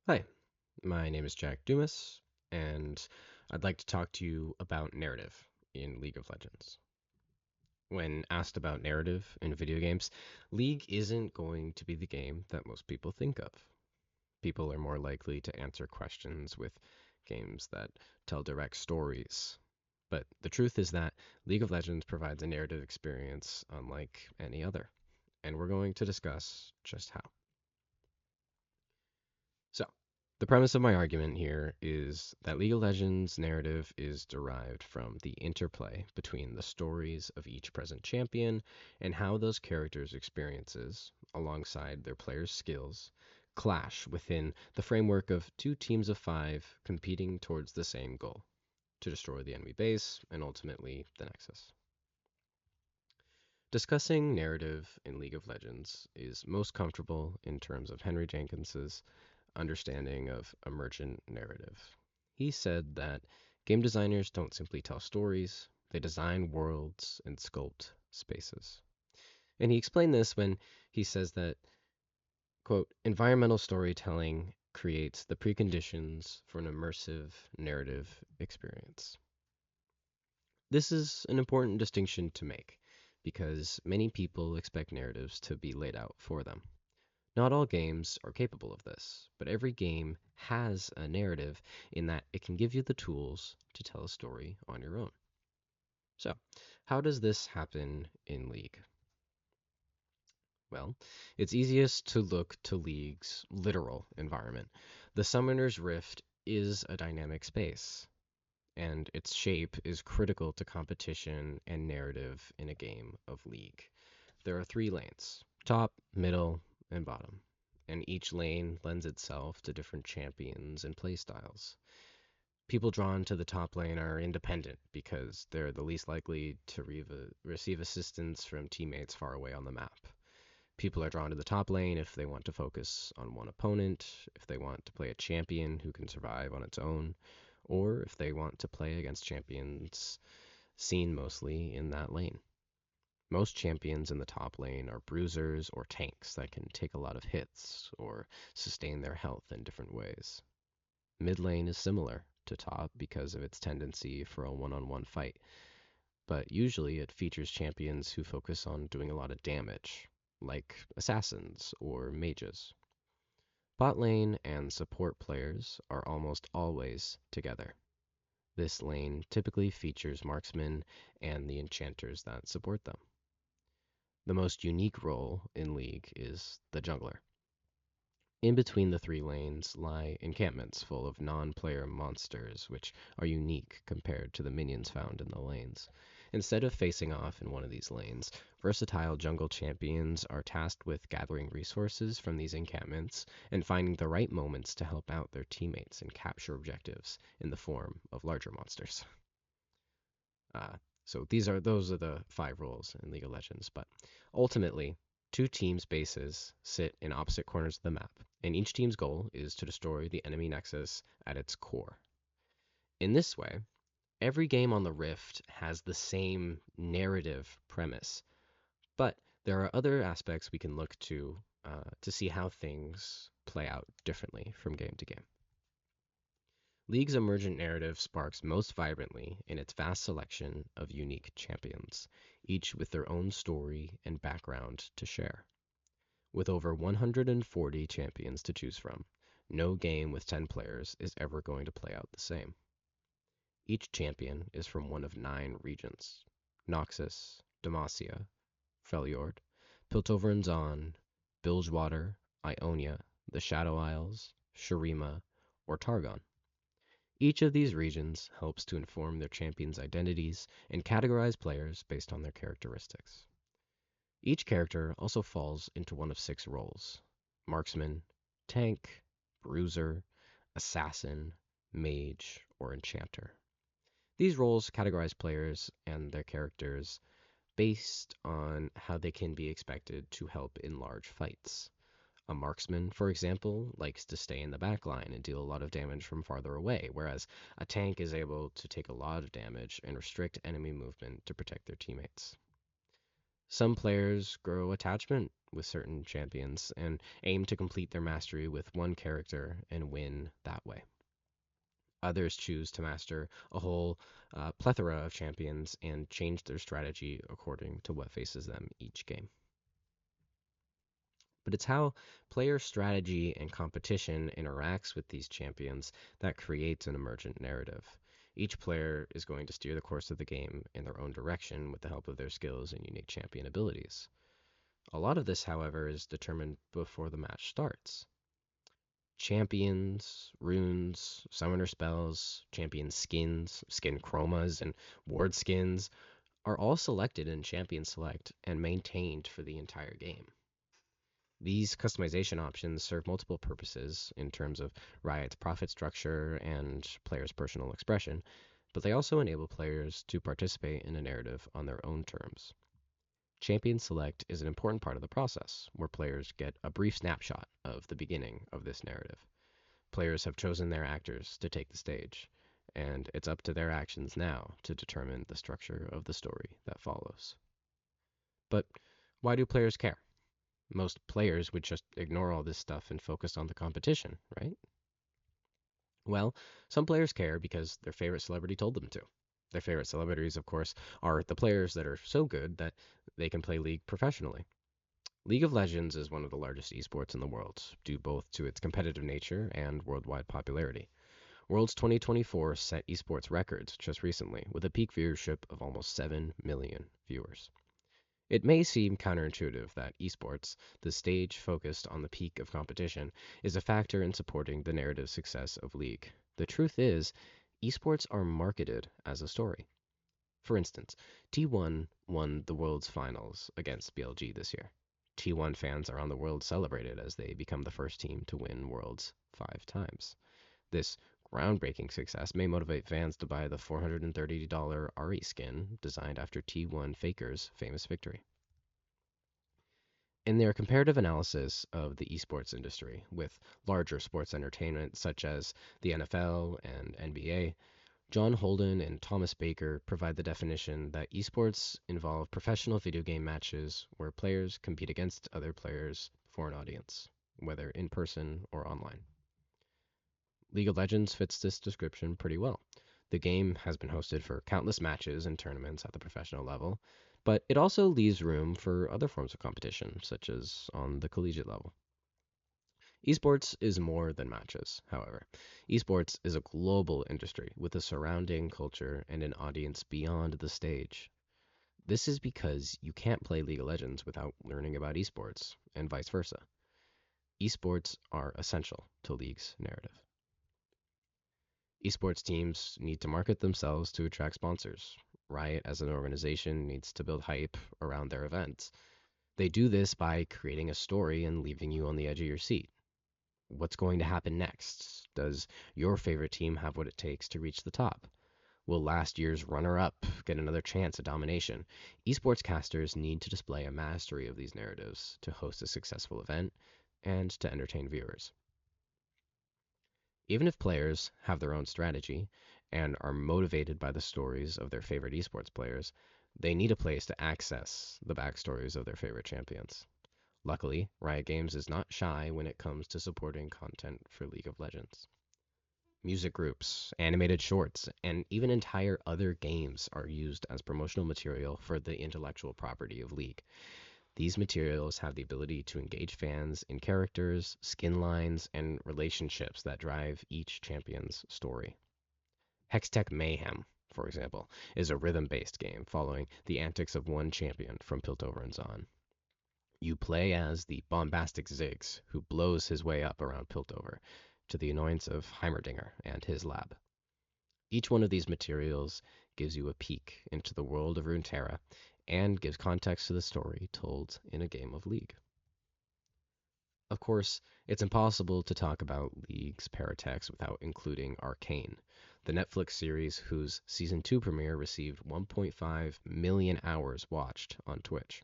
Hi, my name is Jack Dumas, and I'd like to talk to you about narrative in League of Legends. When asked about narrative in video games, League isn't going to be the game that most people think of. People are more likely to answer questions with games that tell direct stories. But the truth is that League of Legends provides a narrative experience unlike any other, and we're going to discuss just how. So, the premise of my argument here is that League of Legends narrative is derived from the interplay between the stories of each present champion and how those characters' experiences, alongside their players' skills, clash within the framework of two teams of five competing towards the same goal to destroy the enemy base and ultimately the Nexus. Discussing narrative in League of Legends is most comfortable in terms of Henry Jenkins's understanding of emergent narrative. He said that game designers don't simply tell stories, they design worlds and sculpt spaces. And he explained this when he says that, quote, environmental storytelling creates the preconditions for an immersive narrative experience. This is an important distinction to make because many people expect narratives to be laid out for them. Not all games are capable of this, but every game has a narrative in that it can give you the tools to tell a story on your own. So, how does this happen in League? Well, it's easiest to look to League's literal environment. The Summoner's Rift is a dynamic space, and its shape is critical to competition and narrative in a game of League. There are three lanes: top, middle, and bottom, and each lane lends itself to different champions and playstyles. People drawn to the top lane are independent because they're the least likely to receive assistance from teammates far away on the map. People are drawn to the top lane if they want to focus on one opponent, if they want to play a champion who can survive on its own, or if they want to play against champions seen mostly in that lane. Most champions in the top lane are bruisers or tanks that can take a lot of hits or sustain their health in different ways. Mid lane is similar to top because of its tendency for a one-on-one fight, but usually it features champions who focus on doing a lot of damage, like assassins or mages. Bot lane and support players are almost always together. This lane typically features marksmen and the enchanters that support them. The most unique role in League is the jungler. In between the three lanes lie encampments full of non-player monsters, which are unique compared to the minions found in the lanes. Instead of facing off in one of these lanes, versatile jungle champions are tasked with gathering resources from these encampments and finding the right moments to help out their teammates and capture objectives in the form of larger monsters. Uh, so those are the five roles in League of Legends. But ultimately, two teams' bases sit in opposite corners of the map, and each team's goal is to destroy the enemy nexus at its core. In this way, every game on the Rift has the same narrative premise, but there are other aspects we can look to see how things play out differently from game to game. League's emergent narrative sparks most vibrantly in its vast selection of unique champions, each with their own story and background to share. With over 140 champions to choose from, no game with 10 players is ever going to play out the same. Each champion is from one of 9 regions: Noxus, Demacia, Freljord, Piltover and Zon, Bilgewater, Ionia, the Shadow Isles, Shurima, or Targon. Each of these regions helps to inform their champions' identities and categorize players based on their characteristics. Each character also falls into one of 6 roles: marksman, tank, bruiser, assassin, mage, or enchanter. These roles categorize players and their characters based on how they can be expected to help in large fights. A marksman, for example, likes to stay in the back line and deal a lot of damage from farther away, whereas a tank is able to take a lot of damage and restrict enemy movement to protect their teammates. Some players grow attachment with certain champions and aim to complete their mastery with one character and win that way. Others choose to master a whole plethora of champions and change their strategy according to what faces them each game. But it's how player strategy and competition interacts with these champions that creates an emergent narrative. Each player is going to steer the course of the game in their own direction with the help of their skills and unique champion abilities. A lot of this, however, is determined before the match starts. Champions, runes, summoner spells, champion skins, skin chromas, and ward skins are all selected in Champion Select and maintained for the entire game. These customization options serve multiple purposes in terms of Riot's profit structure and players' personal expression, but they also enable players to participate in a narrative on their own terms. Champion Select is an important part of the process, where players get a brief snapshot of the beginning of this narrative. Players have chosen their actors to take the stage, and it's up to their actions now to determine the structure of the story that follows. But why do players care? Most players would just ignore all this stuff and focus on the competition, right? Well, some players care because their favorite celebrity told them to. Their favorite celebrities, of course, are the players that are so good that they can play League professionally. League of Legends is one of the largest esports in the world, due both to its competitive nature and worldwide popularity. Worlds 2024 set esports records just recently, with a peak viewership of almost 7 million viewers. It may seem counterintuitive that esports, the stage focused on the peak of competition, is a factor in supporting the narrative success of League. The truth is, esports are marketed as a story. For instance, T1 won the World's Finals against BLG this year. T1 fans around the world celebrated as they become the first team to win Worlds 5 times. This groundbreaking success may motivate fans to buy the $430 Ari skin designed after T1 Faker's famous victory. In their comparative analysis of the esports industry with larger sports entertainment such as the NFL and NBA, John Holden and Thomas Baker provide the definition that esports involve professional video game matches where players compete against other players for an audience, whether in person or online. League of Legends fits this description pretty well. The game has been hosted for countless matches and tournaments at the professional level, but it also leaves room for other forms of competition, such as on the collegiate level. Esports is more than matches, however. Esports is a global industry with a surrounding culture and an audience beyond the stage. This is because you can't play League of Legends without learning about esports, and vice versa. Esports are essential to League's narrative. Esports teams need to market themselves to attract sponsors. Riot, as an organization, needs to build hype around their events. They do this by creating a story and leaving you on the edge of your seat. What's going to happen next? Does your favorite team have what it takes to reach the top? Will last year's runner-up get another chance at domination? Esports casters need to display a mastery of these narratives to host a successful event and to entertain viewers. Even if players have their own strategy and are motivated by the stories of their favorite esports players, they need a place to access the backstories of their favorite champions. Luckily, Riot Games is not shy when it comes to supporting content for League of Legends. Music groups, animated shorts, and even entire other games are used as promotional material for the intellectual property of League. These materials have the ability to engage fans in characters, skin lines, and relationships that drive each champion's story. Hextech Mayhem, for example, is a rhythm-based game following the antics of one champion from Piltover and Zaun. You play as the bombastic Ziggs, who blows his way up around Piltover, to the annoyance of Heimerdinger and his lab. Each one of these materials gives you a peek into the world of Runeterra and gives context to the story told in a game of League. Of course, it's impossible to talk about League's paratext without including Arcane, the Netflix series whose Season 2 premiere received 1.5 million hours watched on Twitch.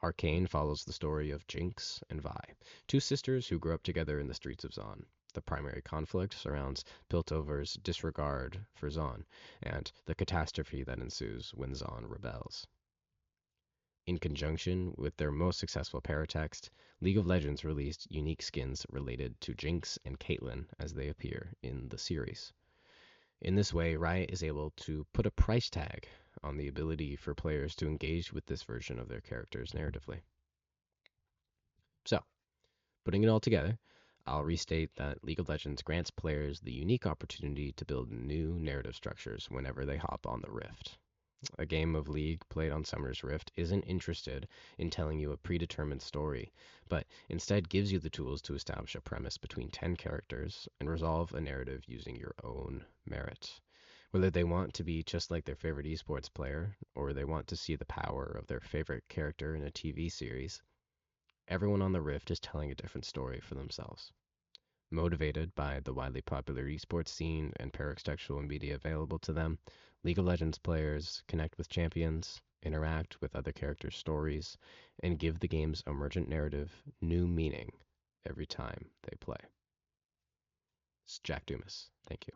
Arcane follows the story of Jinx and Vi, two sisters who grew up together in the streets of Zaun. The primary conflict surrounds Piltover's disregard for Zaun and the catastrophe that ensues when Zaun rebels. In conjunction with their most successful paratext, League of Legends released unique skins related to Jinx and Caitlyn as they appear in the series. In this way, Riot is able to put a price tag on the ability for players to engage with this version of their characters narratively. So, putting it all together, I'll restate that League of Legends grants players the unique opportunity to build new narrative structures whenever they hop on the Rift. A game of League played on Summoner's Rift isn't interested in telling you a predetermined story, but instead gives you the tools to establish a premise between 10 characters and resolve a narrative using your own merit. Whether they want to be just like their favorite esports player, or they want to see the power of their favorite character in a TV series, everyone on the Rift is telling a different story for themselves. Motivated by the widely popular esports scene and paratextual media available to them, League of Legends players connect with champions, interact with other characters' stories, and give the game's emergent narrative new meaning every time they play. It's Jack Dumas. Thank you.